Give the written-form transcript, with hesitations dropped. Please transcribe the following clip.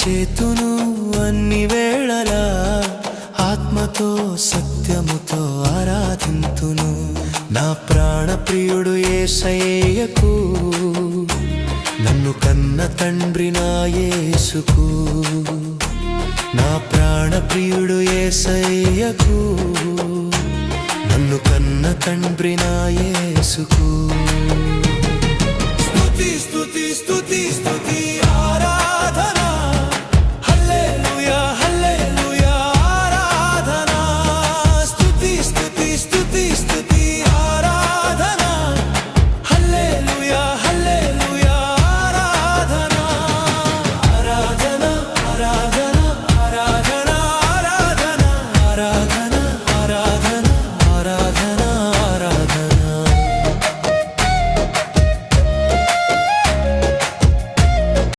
చేతును అన్ని వేళలా ఆత్మతో సత్యముతో ఆరాధింతును. నా ప్రాణ ప్రియుడు యేసయ్యకు, నన్ను కన్న తండ్రి నా యేసుకు. నా ప్రాణ ప్రియుడు యేసయ్యకు, నన్ను కన్న తండ్రి నా యేసుకు. స్తుతిస్తూ